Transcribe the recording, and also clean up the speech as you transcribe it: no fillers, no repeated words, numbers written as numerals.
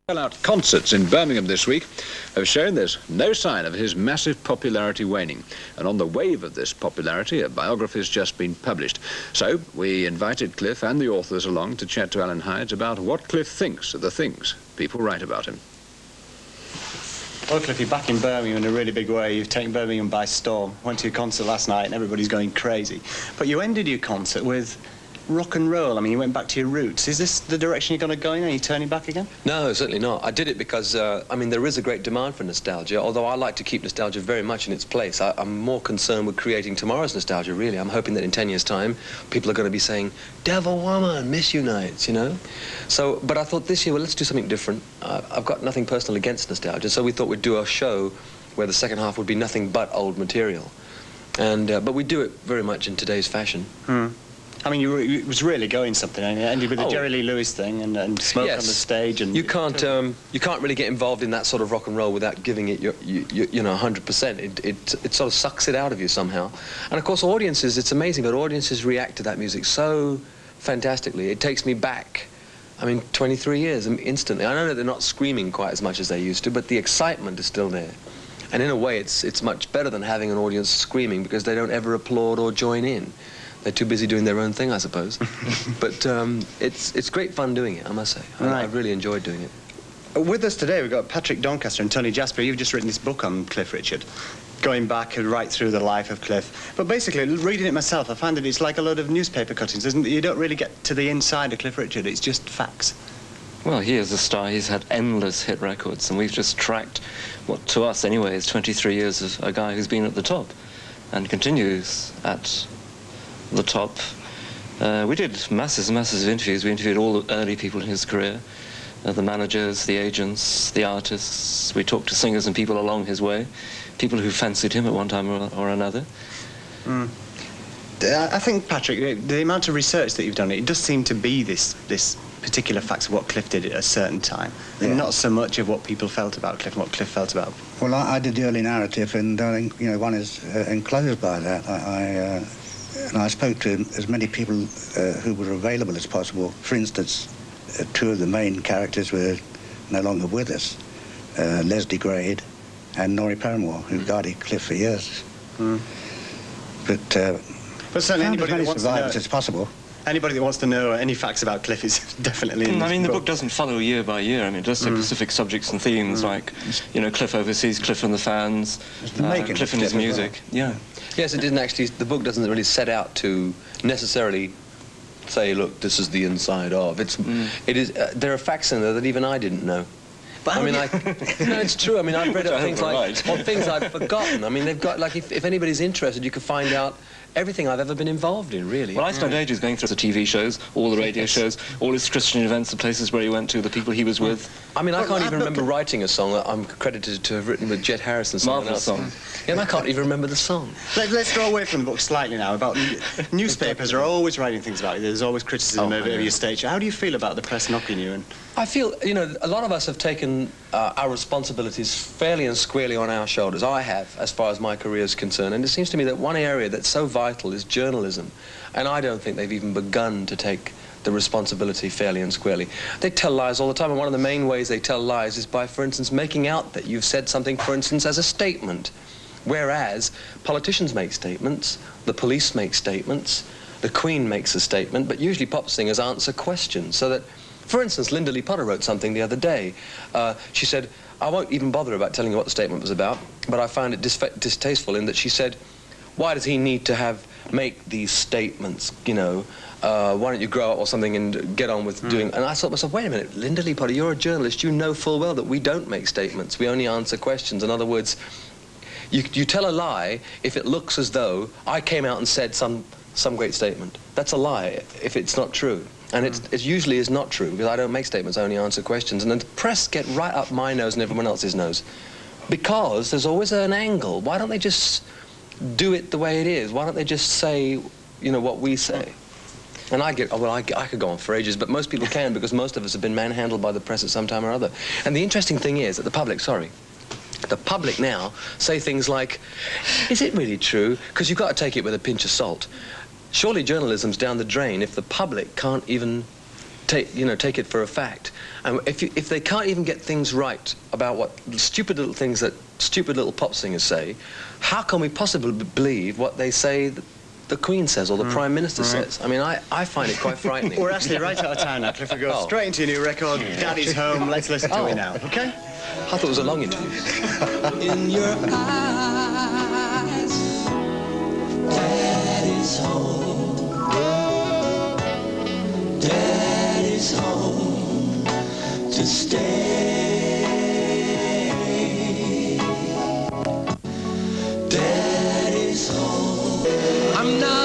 Sell-out concerts in Birmingham this week have shown there's no sign of his massive popularity waning. And on the wave of this popularity, a biography's just been published. So we invited Cliff and the authors along to chat to Alan Hydes about what Cliff thinks of the things people write about him. Well, Cliff, you're back in Birmingham in a really big way. You've taken Birmingham by storm. Went to your concert last night and everybody's going crazy. But you ended your concert with rock and roll. I mean, you went back to your roots. Is this the direction you're going to go in? Are you turning back again? No, certainly not. I did it because, I mean, there is a great demand for nostalgia, although I like to keep nostalgia very much in its place. I'm more concerned with creating tomorrow's nostalgia, really. I'm hoping that in 10 years' time, people are going to be saying, Devil Woman, miss you nights, you know? So, but I thought this year, well, let's do something different. I've got nothing personal against nostalgia, so we thought we'd do a show where the second half would be nothing but old material. And, but we do it very much in today's fashion. I mean, it was really going something. I mean, it ended with the Jerry Lee Lewis thing and smoke on the stage. And you can't really get involved in that sort of rock and roll without giving it you know 100%. It sort of sucks it out of you somehow. And of course, audiences, it's amazing, but audiences react to that music so fantastically. It takes me back, I mean, 23 years instantly. I know that they're not screaming quite as much as they used to, but the excitement is still there. And in a way, it's much better than having an audience screaming because they don't ever applaud or join in. They're too busy doing their own thing, I suppose. But it's great fun doing it, I must say. Right. I've really enjoyed doing it. With us today, we've got Patrick Doncaster and Tony Jasper. You've just written this book on Cliff Richard, going back right through the life of Cliff. But basically, reading it myself, I find that it's like a load of newspaper cuttings, isn't it? You don't really get to the inside of Cliff Richard. It's just facts. Well, he is a star. He's had endless hit records, and we've just tracked what, to us anyway, is 23 years of a guy who's been at the top and continues at the top. We did masses and masses of interviews. We interviewed all the early people in his career, the managers, the agents, the artists. We talked to singers and people along his way, people who fancied him at one time or another. I think, Patrick, the amount of research that you've done, it does seem to be this particular facts of what Cliff did at a certain time, and not so much of what people felt about Cliff and what Cliff felt about. Well, I did the early narrative, and I think, you know, one is enclosed by that. And I spoke to as many people who were available as possible. For instance, two of the main characters were no longer with us, Leslie Grade and Norrie Paramore, who guided Cliff for years. But certainly anybody that wants to know, as possible. Anybody that wants to know any facts about Cliff is definitely in this I mean, the book doesn't follow year by year. I mean, it does say specific subjects and themes, like, you know, Cliff overseas, Cliff and the fans, Cliff and his music. Well. Yeah. Yes, it didn't actually, the book doesn't really set out to necessarily say, look, this is the inside of. It is, there are facts in there that even I didn't know. But I mean, no, it's true. I mean, I've read up things like, things I've forgotten. I mean, they've got, like, if anybody's interested, you can find out everything I've ever been involved in, really. Well, I spent ages going through the TV shows, all the radio shows, all his Christian events, the places where he went to, the people he was with. I mean, I can't even remember writing a song that I'm credited to have written with Jet Harris and someone else. Song. Yeah, and I can't even remember the song. Let's go away from the book slightly now. About newspapers are always writing things about you. There's always criticism of your stage. How do you feel about the press knocking you? I feel, you know, a lot of us have taken our responsibilities fairly and squarely on our shoulders. I have, as far as my career is concerned. And it seems to me that one area that's so vital is journalism. And I don't think they've even begun to take the responsibility fairly and squarely. They tell lies all the time, and one of the main ways they tell lies is by, for instance, making out that you've said something, for instance, as a statement. Whereas politicians make statements, the police make statements, the Queen makes a statement, but usually pop singers answer questions. So that, for instance, Linda Lee Potter wrote something the other day. She said, I won't even bother about telling you what the statement was about, but I found it distasteful in that she said, why does he need to make these statements, you know, why don't you grow up or something and get on with doing... And I thought to myself, wait a minute, Linda Lee Potter, you're a journalist, you know full well that we don't make statements, we only answer questions. In other words, you tell a lie if it looks as though I came out and said some great statement. That's a lie if it's not true. And it usually is not true, because I don't make statements, I only answer questions. And then the press get right up my nose and everyone else's nose. Because there's always an angle. Why don't they just do it the way it is? Why don't they just say, you know, what we say? And I could go on for ages, but most people can, because most of us have been manhandled by the press at some time or other. And the interesting thing is that the public now say things like, is it really true? Because you've got to take it with a pinch of salt. Surely journalism's down the drain if the public can't even take it for a fact. And if they can't even get things right about what stupid little things that stupid little pop singers say, how can we possibly believe what they say the Queen says or the Prime Minister says? I mean, I find it quite frightening. We're actually right out of time now, Cliff. We go straight into your new record, Daddy's Home. Let's listen to it now, okay? I thought it was a long interview. In your eyes, Daddy's home. Daddy's home to stay. Daddy's home. I'm not